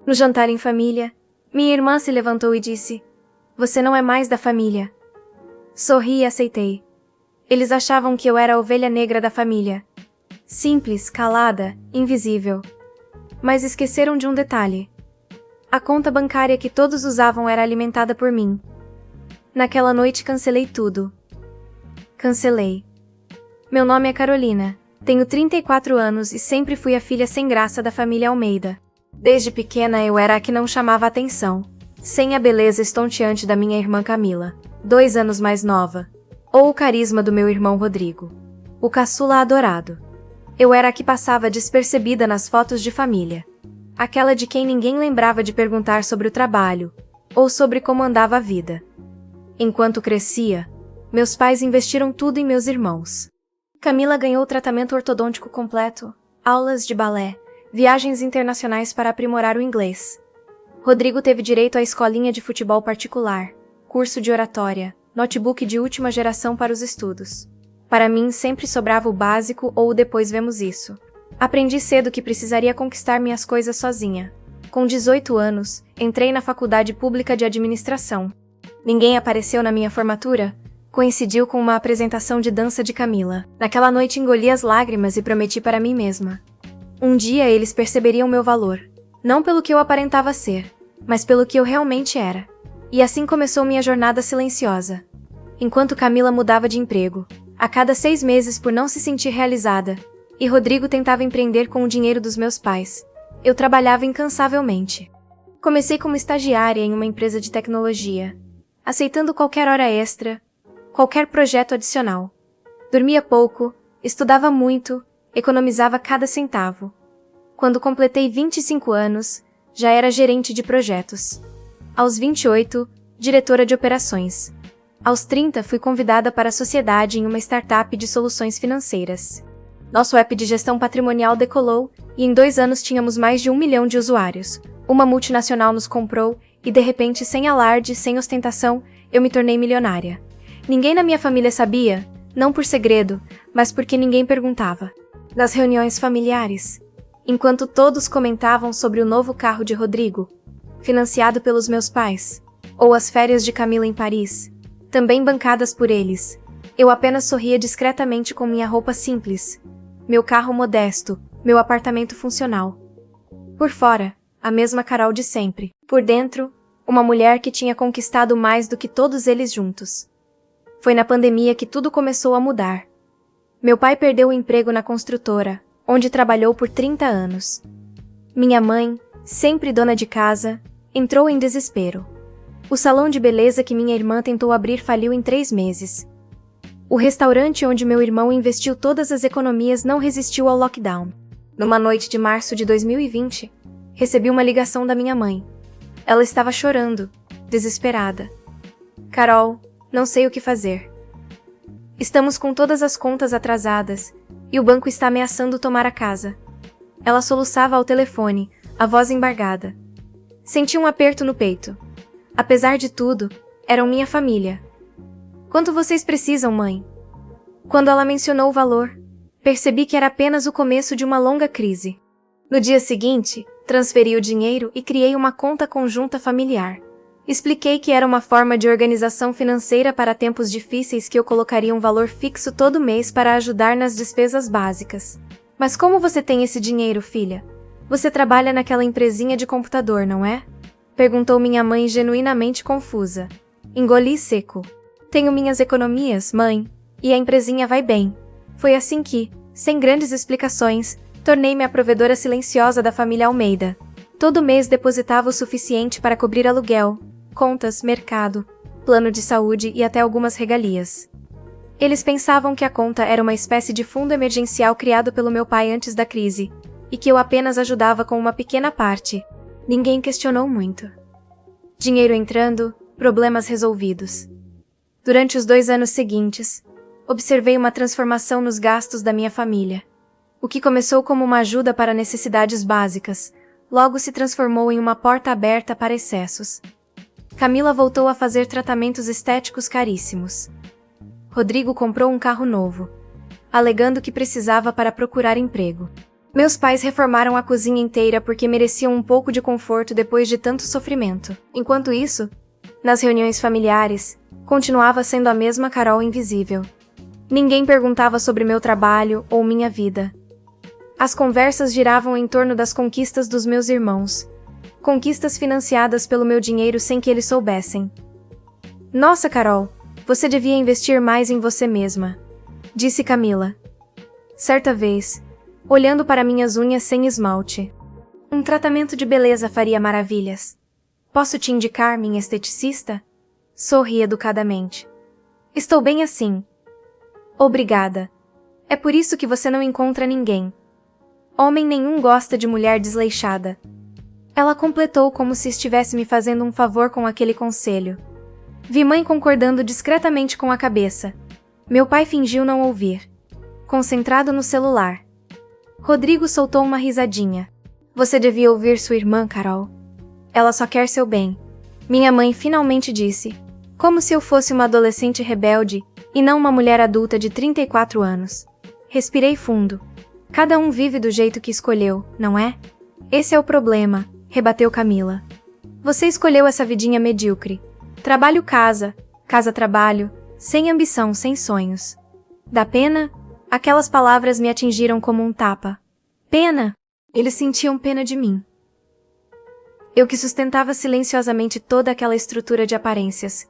No jantar em família, minha irmã se levantou e disse: "Você não é mais da família." Sorri e aceitei. Eles achavam que eu era a ovelha negra da família. Simples, calada, invisível. Mas esqueceram de um detalhe. A conta bancária que todos usavam era alimentada por mim. Naquela noite cancelei tudo. Cancelei. Meu nome é Carolina, tenho 34 anos e sempre fui a filha sem graça da família Almeida. Desde pequena eu era a que não chamava atenção, sem a beleza estonteante da minha irmã Camila, 2 anos mais nova, ou o carisma do meu irmão Rodrigo, o caçula adorado. Eu era a que passava despercebida nas fotos de família, aquela de quem ninguém lembrava de perguntar sobre o trabalho, ou sobre como andava a vida. Enquanto crescia, meus pais investiram tudo em meus irmãos. Camila ganhou tratamento ortodôntico completo, aulas de balé, viagens internacionais para aprimorar o inglês. Rodrigo teve direito à escolinha de futebol particular, curso de oratória, notebook de última geração para os estudos. Para mim sempre sobrava o básico ou o depois vemos isso. Aprendi cedo que precisaria conquistar minhas coisas sozinha. Com 18 anos, entrei na faculdade pública de administração. Ninguém apareceu na minha formatura? Coincidiu com uma apresentação de dança de Camila. Naquela noite engoli as lágrimas e prometi para mim mesma. Um dia eles perceberiam meu valor. Não pelo que eu aparentava ser, mas pelo que eu realmente era. E assim começou minha jornada silenciosa. Enquanto Camila mudava de emprego, a cada 6 meses por não se sentir realizada, e Rodrigo tentava empreender com o dinheiro dos meus pais, eu trabalhava incansavelmente. Comecei como estagiária em uma empresa de tecnologia, aceitando qualquer hora extra, qualquer projeto adicional. Dormia pouco, estudava muito, economizava cada centavo. Quando completei 25 anos, já era gerente de projetos. Aos 28, diretora de operações. Aos 30, fui convidada para a sociedade em uma startup de soluções financeiras. Nosso app de gestão patrimonial decolou e em 2 anos tínhamos mais de 1 milhão de usuários. Uma multinacional nos comprou e de repente, sem alarde, sem ostentação, eu me tornei milionária. Ninguém na minha família sabia, não por segredo, mas porque ninguém perguntava. Nas reuniões familiares, enquanto todos comentavam sobre o novo carro de Rodrigo, financiado pelos meus pais, ou as férias de Camila em Paris, também bancadas por eles, eu apenas sorria discretamente com minha roupa simples, meu carro modesto, meu apartamento funcional. Por fora, a mesma Carol de sempre. Por dentro, uma mulher que tinha conquistado mais do que todos eles juntos. Foi na pandemia que tudo começou a mudar. Meu pai perdeu o emprego na construtora, onde trabalhou por 30 anos. Minha mãe, sempre dona de casa, entrou em desespero. O salão de beleza que minha irmã tentou abrir faliu em 3 meses. O restaurante onde meu irmão investiu todas as economias não resistiu ao lockdown. Numa noite de março de 2020, recebi uma ligação da minha mãe. Ela estava chorando, desesperada. "Carol, não sei o que fazer. Estamos com todas as contas atrasadas e o banco está ameaçando tomar a casa." Ela soluçava ao telefone, a voz embargada. Senti um aperto no peito. Apesar de tudo, eram minha família. "Quanto vocês precisam, mãe?" Quando ela mencionou o valor, percebi que era apenas o começo de uma longa crise. No dia seguinte, transferi o dinheiro e criei uma conta conjunta familiar. Expliquei que era uma forma de organização financeira para tempos difíceis que eu colocaria um valor fixo todo mês para ajudar nas despesas básicas. "Mas como você tem esse dinheiro, filha? Você trabalha naquela empresinha de computador, não é?" Perguntou minha mãe genuinamente confusa. Engoli seco. "Tenho minhas economias, mãe, e a empresinha vai bem." Foi assim que, sem grandes explicações, tornei-me a provedora silenciosa da família Almeida. Todo mês depositava o suficiente para cobrir aluguel, contas, mercado, plano de saúde e até algumas regalias. Eles pensavam que a conta era uma espécie de fundo emergencial criado pelo meu pai antes da crise, e que eu apenas ajudava com uma pequena parte. Ninguém questionou muito. Dinheiro entrando, problemas resolvidos. Durante os 2 anos seguintes, observei uma transformação nos gastos da minha família. O que começou como uma ajuda para necessidades básicas, logo se transformou em uma porta aberta para excessos. Camila voltou a fazer tratamentos estéticos caríssimos. Rodrigo comprou um carro novo, alegando que precisava para procurar emprego. Meus pais reformaram a cozinha inteira porque mereciam um pouco de conforto depois de tanto sofrimento. Enquanto isso, nas reuniões familiares, continuava sendo a mesma Carol invisível. Ninguém perguntava sobre meu trabalho ou minha vida. As conversas giravam em torno das conquistas dos meus irmãos. Conquistas financiadas pelo meu dinheiro sem que eles soubessem. Nossa, Carol, você devia investir mais em você mesma, disse Camila. Certa vez, olhando para minhas unhas sem esmalte. Um tratamento de beleza faria maravilhas. Posso te indicar minha esteticista? Sorri educadamente. Estou bem assim. Obrigada. É por isso que você não encontra ninguém. Homem nenhum gosta de mulher desleixada. Ela completou como se estivesse me fazendo um favor com aquele conselho. Vi mãe concordando discretamente com a cabeça. Meu pai fingiu não ouvir. Concentrado no celular. Rodrigo soltou uma risadinha. Você devia ouvir sua irmã, Carol. Ela só quer seu bem. Minha mãe finalmente disse, como se eu fosse uma adolescente rebelde, e não uma mulher adulta de 34 anos. Respirei fundo. Cada um vive do jeito que escolheu, não é? Esse é o problema, rebateu Camila. Você escolheu essa vidinha medíocre. Trabalho-casa, casa-trabalho, sem ambição, sem sonhos. Dá pena? Aquelas palavras me atingiram como um tapa. Pena? Eles sentiam pena de mim. Eu que sustentava silenciosamente toda aquela estrutura de aparências.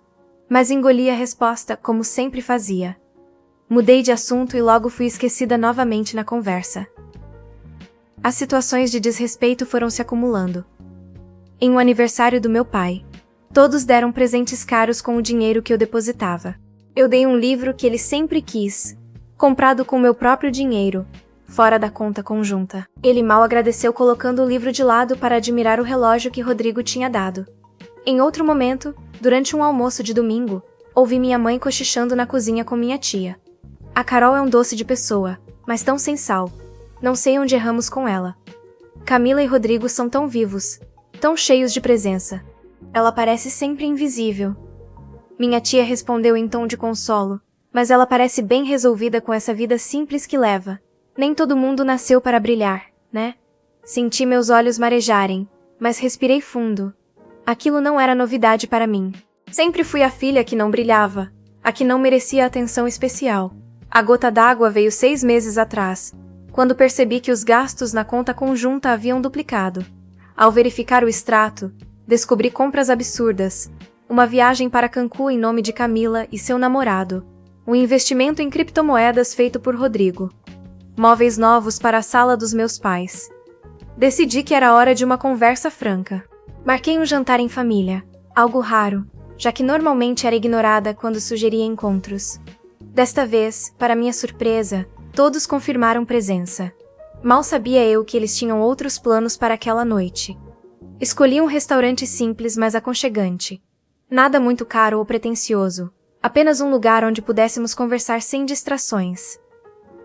Mas engoli a resposta, como sempre fazia. Mudei de assunto e logo fui esquecida novamente na conversa. As situações de desrespeito foram se acumulando. Em um aniversário do meu pai, todos deram presentes caros com o dinheiro que eu depositava. Eu dei um livro que ele sempre quis, comprado com meu próprio dinheiro, fora da conta conjunta. Ele mal agradeceu colocando o livro de lado para admirar o relógio que Rodrigo tinha dado. Em outro momento, durante um almoço de domingo, ouvi minha mãe cochichando na cozinha com minha tia. A Carol é um doce de pessoa, mas tão sem sal. Não sei onde erramos com ela. Camila e Rodrigo são tão vivos, tão cheios de presença. Ela parece sempre invisível. Minha tia respondeu em tom de consolo, mas ela parece bem resolvida com essa vida simples que leva. Nem todo mundo nasceu para brilhar, né? Senti meus olhos marejarem, mas respirei fundo. Aquilo não era novidade para mim. Sempre fui a filha que não brilhava, a que não merecia atenção especial. A gota d'água veio 6 meses atrás, quando percebi que os gastos na conta conjunta haviam duplicado. Ao verificar o extrato, descobri compras absurdas, uma viagem para Cancún em nome de Camila e seu namorado, um investimento em criptomoedas feito por Rodrigo, móveis novos para a sala dos meus pais. Decidi que era hora de uma conversa franca. Marquei um jantar em família, algo raro, já que normalmente era ignorada quando sugeria encontros. Desta vez, para minha surpresa, todos confirmaram presença. Mal sabia eu que eles tinham outros planos para aquela noite. Escolhi um restaurante simples, mas aconchegante. Nada muito caro ou pretensioso, apenas um lugar onde pudéssemos conversar sem distrações.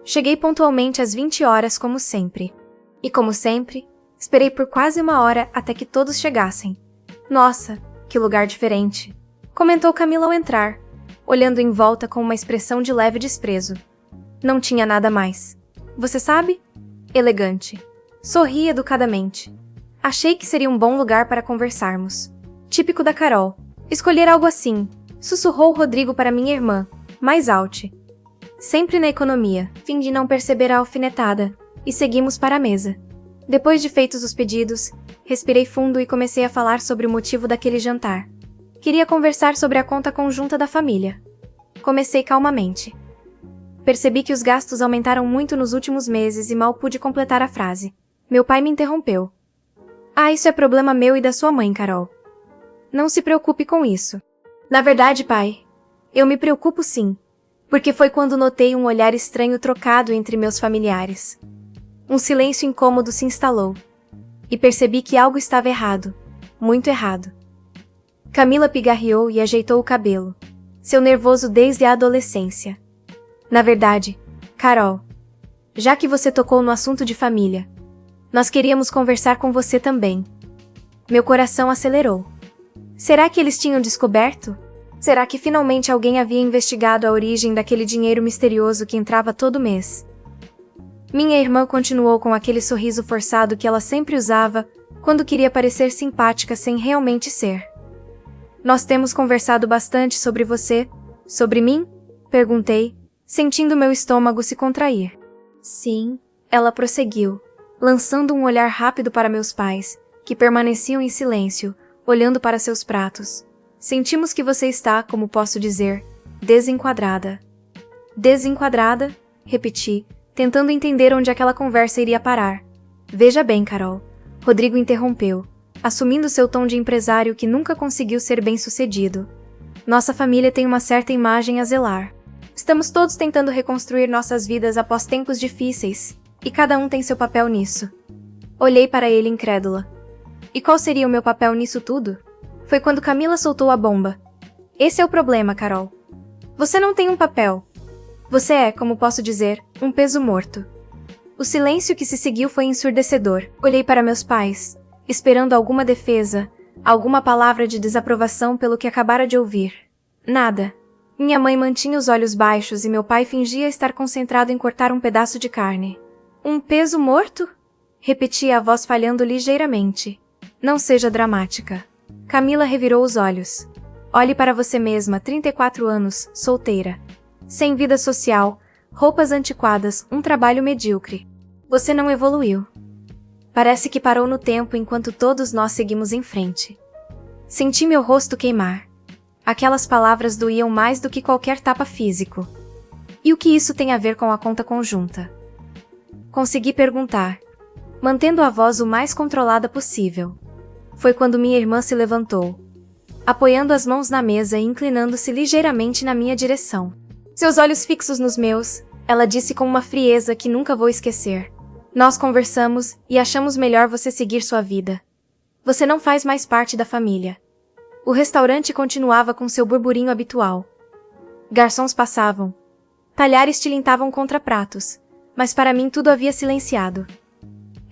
Cheguei pontualmente às 20 horas, como sempre. E como sempre, esperei por quase 1 hora até que todos chegassem. Nossa, que lugar diferente! Comentou Camila ao entrar, olhando em volta com uma expressão de leve desprezo. Não tinha nada mais. Você sabe? Elegante. Sorri educadamente. Achei que seria um bom lugar para conversarmos. Típico da Carol. Escolher algo assim, sussurrou Rodrigo para minha irmã, mais alto. Sempre na economia. Fingi não perceber a alfinetada, e seguimos para a mesa. Depois de feitos os pedidos, respirei fundo e comecei a falar sobre o motivo daquele jantar. Queria conversar sobre a conta conjunta da família. Comecei calmamente. Percebi que os gastos aumentaram muito nos últimos meses e mal pude completar a frase. Meu pai me interrompeu. Ah, isso é problema meu e da sua mãe, Carol. Não se preocupe com isso. Na verdade, pai, eu me preocupo sim, porque foi quando notei um olhar estranho trocado entre meus familiares. Um silêncio incômodo se instalou, e percebi que algo estava errado, muito errado. Camila pigarreou e ajeitou o cabelo, seu nervoso desde a adolescência. Na verdade, Carol, já que você tocou no assunto de família, nós queríamos conversar com você também. Meu coração acelerou. Será que eles tinham descoberto? Será que finalmente alguém havia investigado a origem daquele dinheiro misterioso que entrava todo mês? Minha irmã continuou com aquele sorriso forçado que ela sempre usava quando queria parecer simpática sem realmente ser. Nós temos conversado bastante sobre você. Sobre mim? Perguntei, sentindo meu estômago se contrair. Sim, ela prosseguiu, lançando um olhar rápido para meus pais, que permaneciam em silêncio, olhando para seus pratos. Sentimos que você está, como posso dizer, desenquadrada. Desenquadrada? Repeti, tentando entender onde aquela conversa iria parar. Veja bem, Carol. Rodrigo interrompeu, assumindo seu tom de empresário que nunca conseguiu ser bem-sucedido. Nossa família tem uma certa imagem a zelar. Estamos todos tentando reconstruir nossas vidas após tempos difíceis, e cada um tem seu papel nisso. Olhei para ele incrédula. E qual seria o meu papel nisso tudo? Foi quando Camila soltou a bomba. Esse é o problema, Carol. Você não tem um papel. Você é, como posso dizer, um peso morto. O silêncio que se seguiu foi ensurdecedor. Olhei para meus pais, esperando alguma defesa, alguma palavra de desaprovação pelo que acabara de ouvir. Nada. Minha mãe mantinha os olhos baixos e meu pai fingia estar concentrado em cortar um pedaço de carne. Um peso morto? Repetia a voz falhando ligeiramente. Não seja dramática. Camila revirou os olhos. Olhe para você mesma, 34 anos, solteira. Sem vida social, roupas antiquadas, um trabalho medíocre. Você não evoluiu. Parece que parou no tempo enquanto todos nós seguimos em frente. Senti meu rosto queimar. Aquelas palavras doíam mais do que qualquer tapa físico. E o que isso tem a ver com a conta conjunta? Consegui perguntar, mantendo a voz o mais controlada possível. Foi quando minha irmã se levantou, apoiando as mãos na mesa e inclinando-se ligeiramente na minha direção. Seus olhos fixos nos meus, ela disse com uma frieza que nunca vou esquecer. Nós conversamos e achamos melhor você seguir sua vida. Você não faz mais parte da família. O restaurante continuava com seu burburinho habitual. Garçons passavam. Talhares tilintavam contra pratos, mas para mim tudo havia silenciado.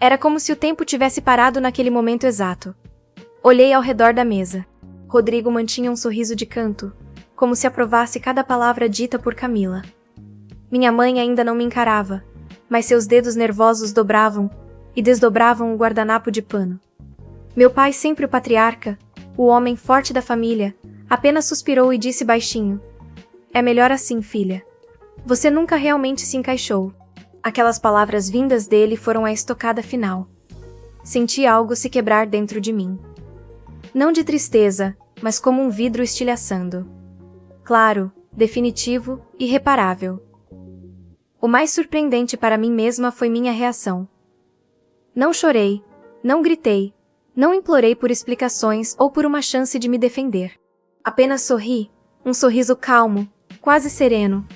Era como se o tempo tivesse parado naquele momento exato. Olhei ao redor da mesa. Rodrigo mantinha um sorriso de canto, como se aprovasse cada palavra dita por Camila. Minha mãe ainda não me encarava, mas seus dedos nervosos dobravam e desdobravam o guardanapo de pano. Meu pai, sempre o patriarca, o homem forte da família, apenas suspirou e disse baixinho: "É melhor assim, filha. Você nunca realmente se encaixou." Aquelas palavras vindas dele foram a estocada final. Senti algo se quebrar dentro de mim. Não de tristeza, mas como um vidro estilhaçando. Claro, definitivo, irreparável. O mais surpreendente para mim mesma foi minha reação. Não chorei, não gritei, não implorei por explicações ou por uma chance de me defender. Apenas sorri, um sorriso calmo, quase sereno,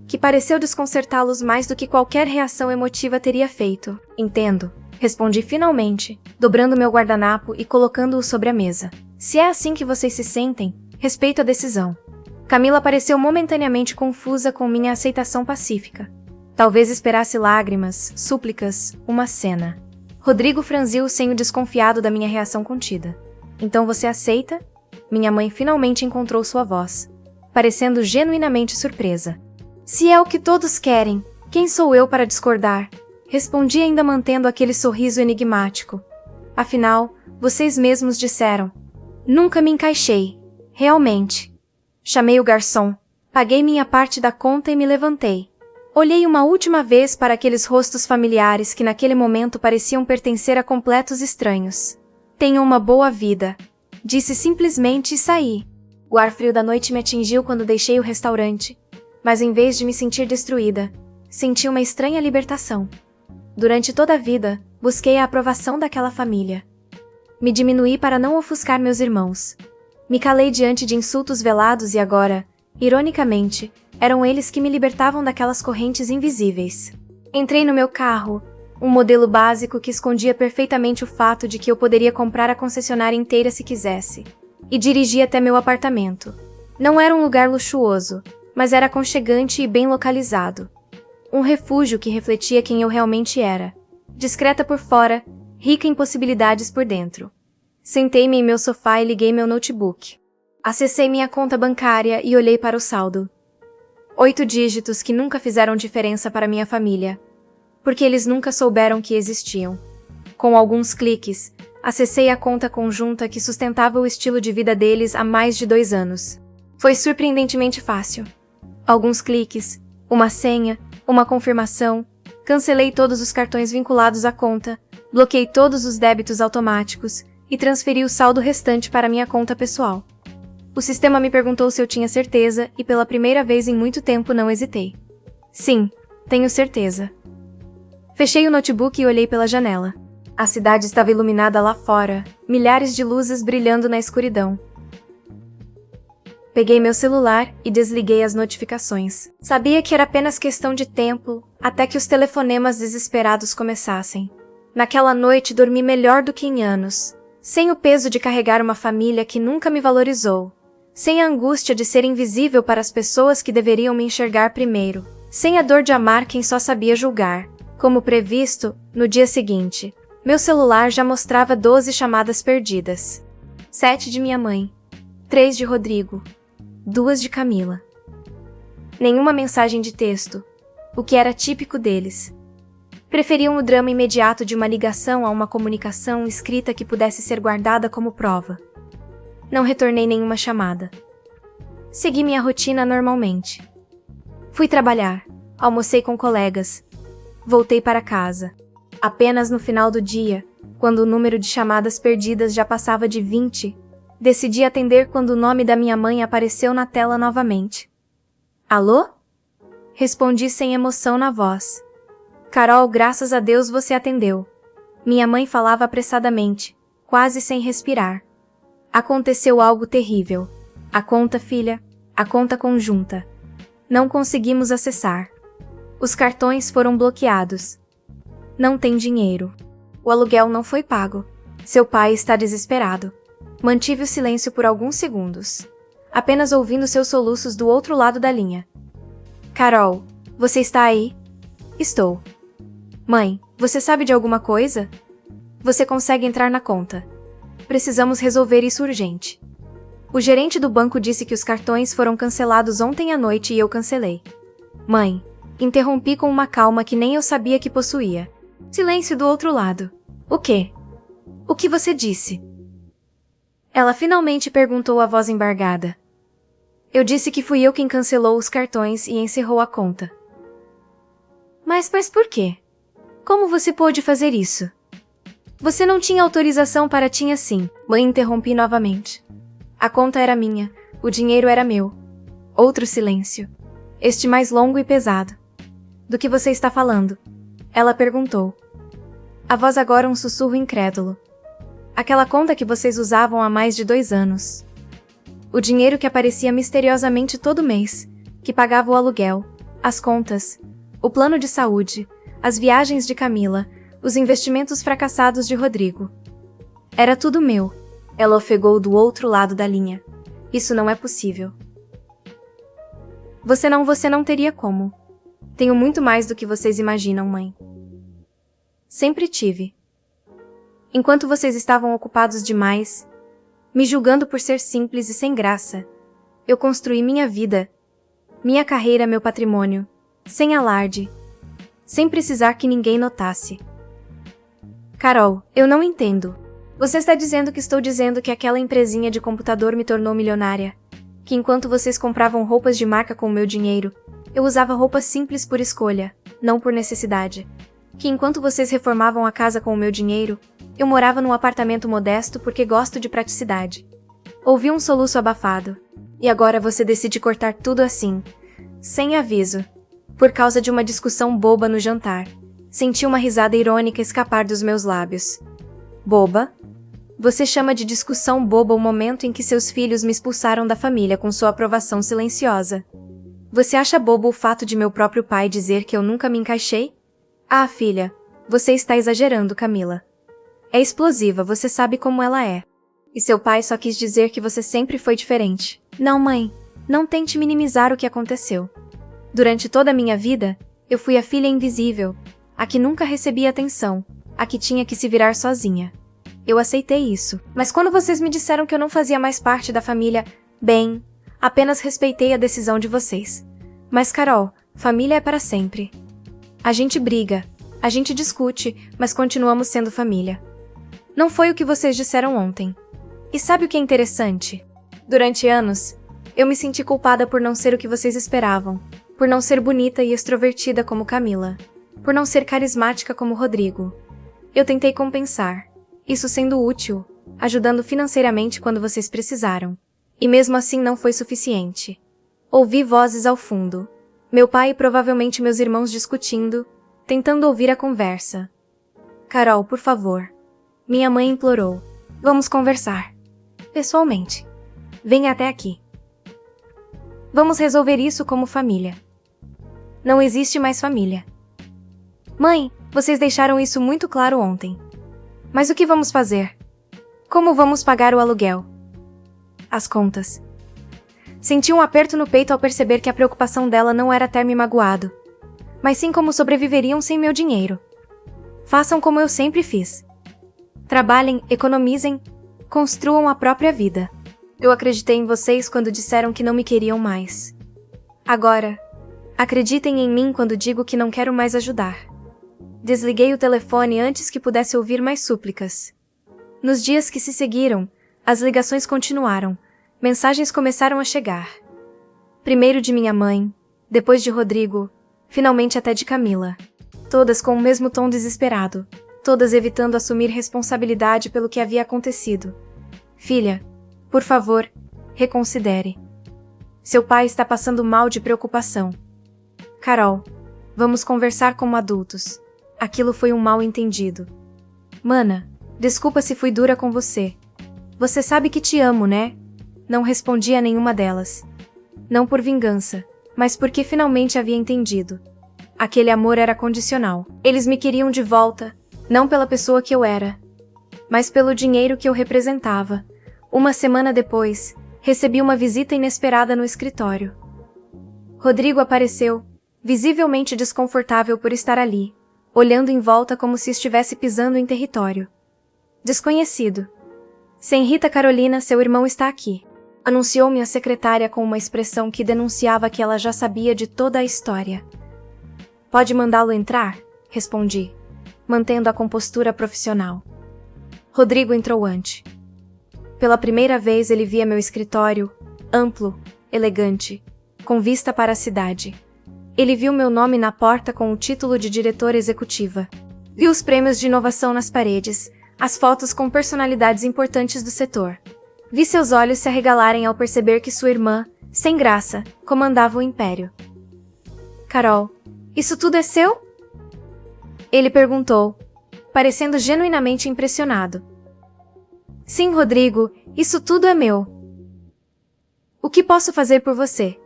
que pareceu desconcertá-los mais do que qualquer reação emotiva teria feito. "Entendo", respondi finalmente, dobrando meu guardanapo e colocando-o sobre a mesa. "Se é assim que vocês se sentem, respeito a decisão." Camila pareceu momentaneamente confusa com minha aceitação pacífica. Talvez esperasse lágrimas, súplicas, uma cena. Rodrigo franziu o senho desconfiado da minha reação contida. "Então você aceita?" Minha mãe finalmente encontrou sua voz, parecendo genuinamente surpresa. "Se é o que todos querem, quem sou eu para discordar?" Respondi ainda mantendo aquele sorriso enigmático. "Afinal, vocês mesmos disseram. Nunca me encaixei. Realmente." Chamei o garçom, paguei minha parte da conta e me levantei. Olhei uma última vez para aqueles rostos familiares que naquele momento pareciam pertencer a completos estranhos. "Tenham uma boa vida", disse simplesmente e saí. O ar frio da noite me atingiu quando deixei o restaurante, mas em vez de me sentir destruída, senti uma estranha libertação. Durante toda a vida, busquei a aprovação daquela família. Me diminuí para não ofuscar meus irmãos. Me calei diante de insultos velados e agora, ironicamente, eram eles que me libertavam daquelas correntes invisíveis. Entrei no meu carro, um modelo básico que escondia perfeitamente o fato de que eu poderia comprar a concessionária inteira se quisesse, e dirigi até meu apartamento. Não era um lugar luxuoso, mas era aconchegante e bem localizado. Um refúgio que refletia quem eu realmente era. Discreta por fora, rica em possibilidades por dentro. Sentei-me em meu sofá e liguei meu notebook. Acessei minha conta bancária e olhei para o saldo. 8 dígitos que nunca fizeram diferença para minha família. porque eles nunca souberam que existiam. Com alguns cliques, acessei a conta conjunta que sustentava o estilo de vida deles há mais de 2 anos. Foi surpreendentemente fácil. Alguns cliques, uma senha, uma confirmação, cancelei todos os cartões vinculados à conta, bloqueei todos os débitos automáticos e transferi o saldo restante para minha conta pessoal. O sistema me perguntou se eu tinha certeza e pela primeira vez em muito tempo não hesitei. Sim, tenho certeza. Fechei o notebook e olhei pela janela. A cidade estava iluminada lá fora, milhares de luzes brilhando na escuridão. Peguei meu celular e desliguei as notificações. Sabia que era apenas questão de tempo até que os telefonemas desesperados começassem. Naquela noite dormi melhor do que em anos, sem o peso de carregar uma família que nunca me valorizou, sem a angústia de ser invisível para as pessoas que deveriam me enxergar primeiro, sem a dor de amar quem só sabia julgar. Como previsto, no dia seguinte, meu celular já mostrava 12 chamadas perdidas. 7 de minha mãe, 3 de Rodrigo, 2 de Camila. Nenhuma mensagem de texto, o que era típico deles. Preferiam o drama imediato de uma ligação a uma comunicação escrita que pudesse ser guardada como prova. Não retornei nenhuma chamada. Segui minha rotina normalmente. Fui trabalhar, almocei com colegas, voltei para casa. Apenas no final do dia, quando o número de chamadas perdidas já passava de 20, decidi atender quando o nome da minha mãe apareceu na tela novamente. Alô? Respondi sem emoção na voz. Carol, graças a Deus você atendeu. Minha mãe falava apressadamente, quase sem respirar. Aconteceu algo terrível. A conta, filha, a conta conjunta. Não conseguimos acessar. Os cartões foram bloqueados. Não tem dinheiro. O aluguel não foi pago. Seu pai está desesperado. Mantive o silêncio por alguns segundos, apenas ouvindo seus soluços do outro lado da linha. Carol, você está aí? Estou. Mãe, você sabe de alguma coisa? Você consegue entrar na conta. Precisamos resolver isso urgente. O gerente do banco disse que os cartões foram cancelados ontem à noite e eu cancelei. Mãe, interrompi com uma calma que nem eu sabia que possuía. Silêncio do outro lado. O quê? O que você disse? Ela finalmente perguntou a voz embargada. Eu disse que fui eu quem cancelou os cartões e encerrou a conta. Mas por quê? Como você pôde fazer isso? Você não tinha autorização para tinha sim. Mãe, interrompi novamente. A conta era minha, o dinheiro era meu. Outro silêncio. Este mais longo e pesado. Do que você está falando? Ela perguntou. A voz agora um sussurro incrédulo. Aquela conta que vocês usavam há mais de 2 anos. O dinheiro que aparecia misteriosamente todo mês, que pagava o aluguel, as contas, o plano de saúde, as viagens de Camila, os investimentos fracassados de Rodrigo. Era tudo meu. Ela ofegou do outro lado da linha. Isso não é possível. Você não teria como. Tenho muito mais do que vocês imaginam, mãe. Sempre tive. Enquanto vocês estavam ocupados demais, me julgando por ser simples e sem graça, eu construí minha vida, minha carreira, meu patrimônio, sem alarde, sem precisar que ninguém notasse. Carol, eu não entendo. Você está dizendo que estou dizendo que aquela empresinha de computador me tornou milionária? Que enquanto vocês compravam roupas de marca com o meu dinheiro, eu usava roupas simples por escolha, não por necessidade? Que enquanto vocês reformavam a casa com o meu dinheiro, eu morava num apartamento modesto porque gosto de praticidade? Ouvi um soluço abafado. E agora você decide cortar tudo assim, sem aviso, por causa de uma discussão boba no jantar. Senti uma risada irônica escapar dos meus lábios. Boba? Você chama de discussão boba o momento em que seus filhos me expulsaram da família com sua aprovação silenciosa. Você acha bobo o fato de meu próprio pai dizer que eu nunca me encaixei? Ah, filha, você está exagerando, Camila. É explosiva, você sabe como ela é. E seu pai só quis dizer que você sempre foi diferente. Não, mãe, não tente minimizar o que aconteceu. Durante toda a minha vida, eu fui a filha invisível, a que nunca recebia atenção, a que tinha que se virar sozinha. Eu aceitei isso. Mas quando vocês me disseram que eu não fazia mais parte da família, bem, apenas respeitei a decisão de vocês. Mas Carol, família é para sempre. A gente briga, A gente discute, mas continuamos sendo família. Não foi o que vocês disseram ontem. E sabe o que é interessante? Durante anos, eu me senti culpada por não ser o que vocês esperavam, por não ser bonita e extrovertida como Camila, por não ser carismática como Rodrigo. Eu tentei compensar, isso sendo útil, ajudando financeiramente quando vocês precisaram. E mesmo assim não foi suficiente. Ouvi vozes ao fundo. Meu pai e provavelmente meus irmãos discutindo, tentando ouvir a conversa. Carol, por favor. Minha mãe implorou. Vamos conversar. Pessoalmente. Venha até aqui. Vamos resolver isso como família. Não existe mais família. Mãe, vocês deixaram isso muito claro ontem. Mas o que vamos fazer? Como vamos pagar o aluguel? As contas. Senti um aperto no peito ao perceber que a preocupação dela não era ter me magoado, mas sim como sobreviveriam sem meu dinheiro. Façam como eu sempre fiz. Trabalhem, economizem, construam a própria vida. Eu acreditei em vocês quando disseram que não me queriam mais. Agora, acreditem em mim quando digo que não quero mais ajudar. Desliguei o telefone antes que pudesse ouvir mais súplicas. Nos dias que se seguiram, as ligações continuaram, mensagens começaram a chegar. Primeiro de minha mãe, depois de Rodrigo, finalmente até de Camila. Todas com o mesmo tom desesperado, todas evitando assumir responsabilidade pelo que havia acontecido. Filha, por favor, reconsidere. Seu pai está passando mal de preocupação. Carol, vamos conversar como adultos. Aquilo foi um mal-entendido. Mana, desculpa se fui dura com você. Você sabe que te amo, né? Não respondi a nenhuma delas. Não por vingança, mas porque finalmente havia entendido. Aquele amor era condicional. Eles me queriam de volta, não pela pessoa que eu era, mas pelo dinheiro que eu representava. Uma semana depois, recebi uma visita inesperada no escritório. Rodrigo apareceu, visivelmente desconfortável por estar ali, olhando em volta como se estivesse pisando em território desconhecido. Senhorita Carolina, seu irmão está aqui, anunciou-me a secretária com uma expressão que denunciava que ela já sabia de toda a história. Pode mandá-lo entrar? Respondi, mantendo a compostura profissional. Rodrigo entrou antes. Pela primeira vez ele via meu escritório, amplo, elegante, com vista para a cidade. Ele viu meu nome na porta com o título de diretora executiva. Viu os prêmios de inovação nas paredes, as fotos com personalidades importantes do setor. Vi seus olhos se arregalarem ao perceber que sua irmã, sem graça, comandava o império. Carol, isso tudo é seu? Ele perguntou, parecendo genuinamente impressionado. Sim, Rodrigo, isso tudo é meu. O que posso fazer por você?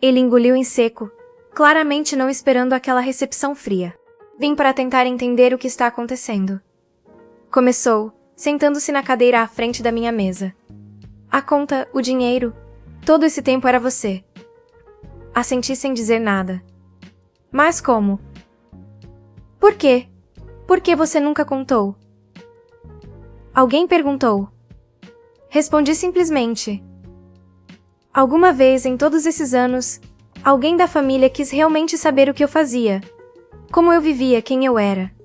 Ele engoliu em seco, claramente não esperando aquela recepção fria. Vim para tentar entender o que está acontecendo. Começou, sentando-se na cadeira à frente da minha mesa. A conta, o dinheiro, todo esse tempo era você. Assenti sem dizer nada. Mas como? Por quê? Por que você nunca contou? Alguém perguntou. Respondi simplesmente. Alguma vez em todos esses anos, alguém da família quis realmente saber o que eu fazia, como eu vivia, quem eu era.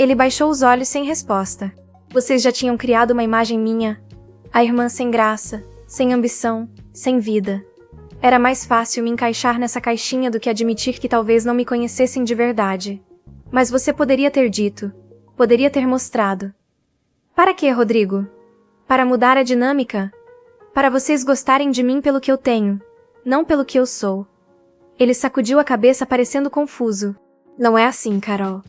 Ele baixou os olhos sem resposta. Vocês já tinham criado uma imagem minha, a irmã sem graça, sem ambição, sem vida. Era mais fácil me encaixar nessa caixinha do que admitir que talvez não me conhecessem de verdade. Mas você poderia ter dito, poderia ter mostrado. Para quê, Rodrigo? Para mudar a dinâmica? Para vocês gostarem de mim pelo que eu tenho, não pelo que eu sou. Ele sacudiu a cabeça parecendo confuso. Não é assim, Carol.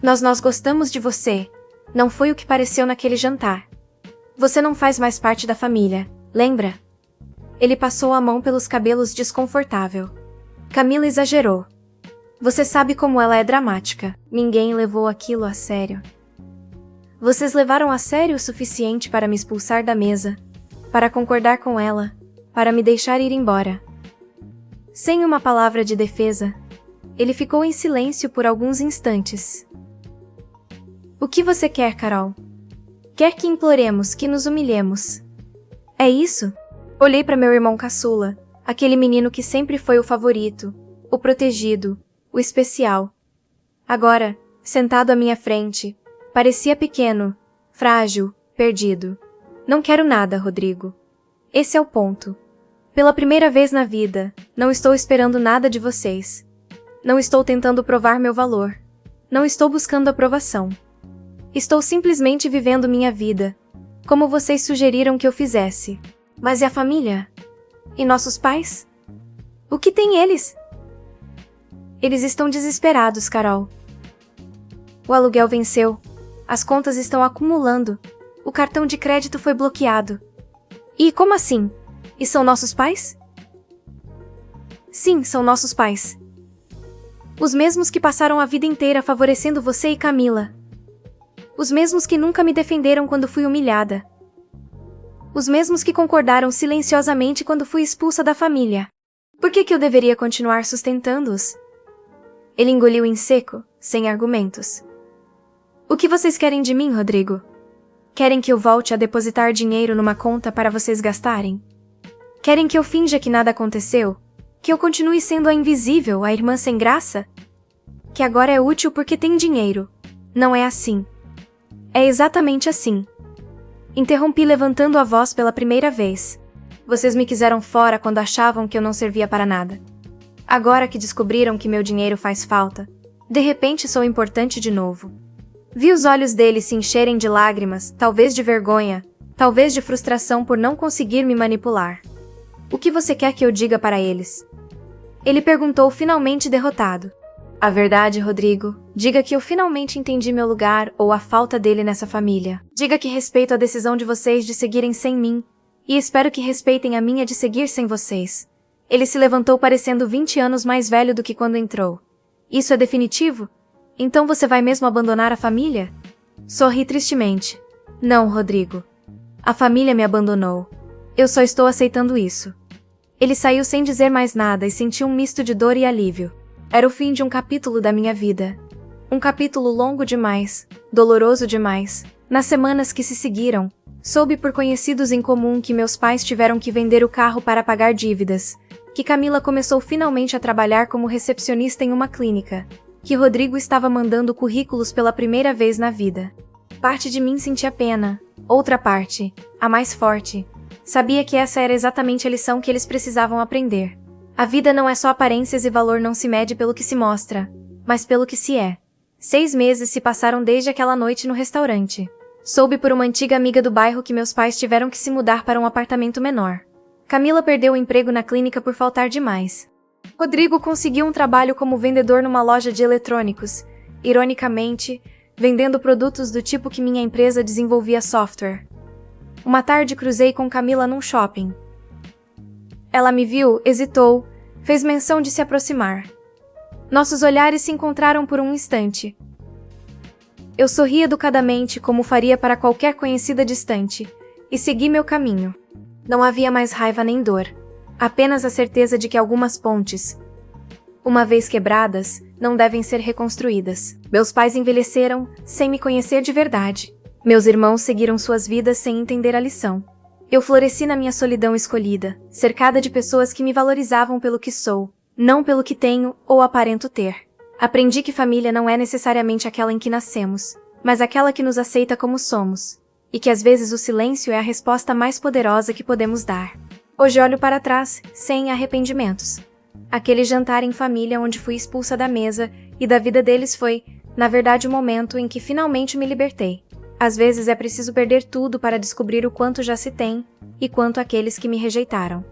Nós gostamos de você. Não foi o que pareceu naquele jantar. Você não faz mais parte da família, lembra? Ele passou a mão pelos cabelos desconfortável. Camila exagerou. Você sabe como ela é dramática. Ninguém levou aquilo a sério. Vocês levaram a sério o suficiente para me expulsar da mesa, para concordar com ela, para me deixar ir embora. Sem uma palavra de defesa, ele ficou em silêncio por alguns instantes. O que você quer, Carol? Quer que imploremos, que nos humilhemos? É isso? Olhei para meu irmão caçula, aquele menino que sempre foi o favorito, o protegido, o especial. Agora, sentado à minha frente, parecia pequeno, frágil, perdido. Não quero nada, Rodrigo. Esse é o ponto. Pela primeira vez na vida, não estou esperando nada de vocês. Não estou tentando provar meu valor. Não estou buscando aprovação. Estou simplesmente vivendo minha vida, como vocês sugeriram que eu fizesse. Mas e a família? E nossos pais? O que tem eles? Eles estão desesperados, Carol. O aluguel venceu. As contas estão acumulando. O cartão de crédito foi bloqueado. E como assim? E são nossos pais? Sim, são nossos pais. Os mesmos que passaram a vida inteira favorecendo você e Camila. Os mesmos que nunca me defenderam quando fui humilhada. Os mesmos que concordaram silenciosamente quando fui expulsa da família. Por que eu deveria continuar sustentando-os? Ele engoliu em seco, sem argumentos. O que vocês querem de mim, Rodrigo? Querem que eu volte a depositar dinheiro numa conta para vocês gastarem? Querem que eu finja que nada aconteceu? Que eu continue sendo a invisível, a irmã sem graça? Que agora é útil porque tem dinheiro. Não é assim. É exatamente assim. Interrompi levantando a voz pela primeira vez. Vocês me quiseram fora quando achavam que eu não servia para nada. Agora que descobriram que meu dinheiro faz falta, de repente sou importante de novo. Vi os olhos dele se encherem de lágrimas, talvez de vergonha, talvez de frustração por não conseguir me manipular. O que você quer que eu diga para eles? Ele perguntou finalmente derrotado. A verdade, Rodrigo, diga que eu finalmente entendi meu lugar ou a falta dele nessa família. Diga que respeito a decisão de vocês de seguirem sem mim, e espero que respeitem a minha de seguir sem vocês. Ele se levantou parecendo 20 anos mais velho do que quando entrou. Isso é definitivo? Então você vai mesmo abandonar a família? Sorri tristemente. Não, Rodrigo. A família me abandonou. Eu só estou aceitando isso. Ele saiu sem dizer mais nada e senti um misto de dor e alívio. Era o fim de um capítulo da minha vida. Um capítulo longo demais, doloroso demais. Nas semanas que se seguiram, soube por conhecidos em comum que meus pais tiveram que vender o carro para pagar dívidas, que Camila começou finalmente a trabalhar como recepcionista em uma clínica, que Rodrigo estava mandando currículos pela primeira vez na vida. Parte de mim sentia pena, outra parte, a mais forte, sabia que essa era exatamente a lição que eles precisavam aprender. A vida não é só aparências e valor não se mede pelo que se mostra, mas pelo que se é. 6 meses se passaram desde aquela noite no restaurante. Soube por uma antiga amiga do bairro que meus pais tiveram que se mudar para um apartamento menor. Camila perdeu o emprego na clínica por faltar demais. Rodrigo conseguiu um trabalho como vendedor numa loja de eletrônicos, ironicamente, vendendo produtos do tipo que minha empresa desenvolvia software. Uma tarde cruzei com Camila num shopping. Ela me viu, hesitou, fez menção de se aproximar. Nossos olhares se encontraram por um instante. Eu sorri educadamente como faria para qualquer conhecida distante, e segui meu caminho. Não havia mais raiva nem dor, apenas a certeza de que algumas pontes, uma vez quebradas, não devem ser reconstruídas. Meus pais envelheceram, sem me conhecer de verdade. Meus irmãos seguiram suas vidas sem entender a lição. Eu floresci na minha solidão escolhida, cercada de pessoas que me valorizavam pelo que sou, não pelo que tenho ou aparento ter. Aprendi que família não é necessariamente aquela em que nascemos, mas aquela que nos aceita como somos, e que às vezes o silêncio é a resposta mais poderosa que podemos dar. Hoje olho para trás, sem arrependimentos. Aquele jantar em família onde fui expulsa da mesa e da vida deles foi, na verdade, o momento em que finalmente me libertei. Às vezes é preciso perder tudo para descobrir o quanto já se tem, e quanto aqueles que me rejeitaram.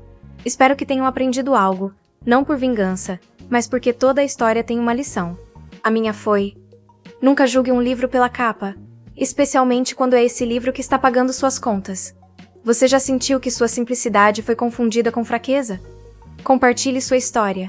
Espero que tenham aprendido algo, não por vingança, mas porque toda a história tem uma lição. A minha foi: nunca julgue um livro pela capa, especialmente quando é esse livro que está pagando suas contas. Você já sentiu que sua simplicidade foi confundida com fraqueza? Compartilhe sua história.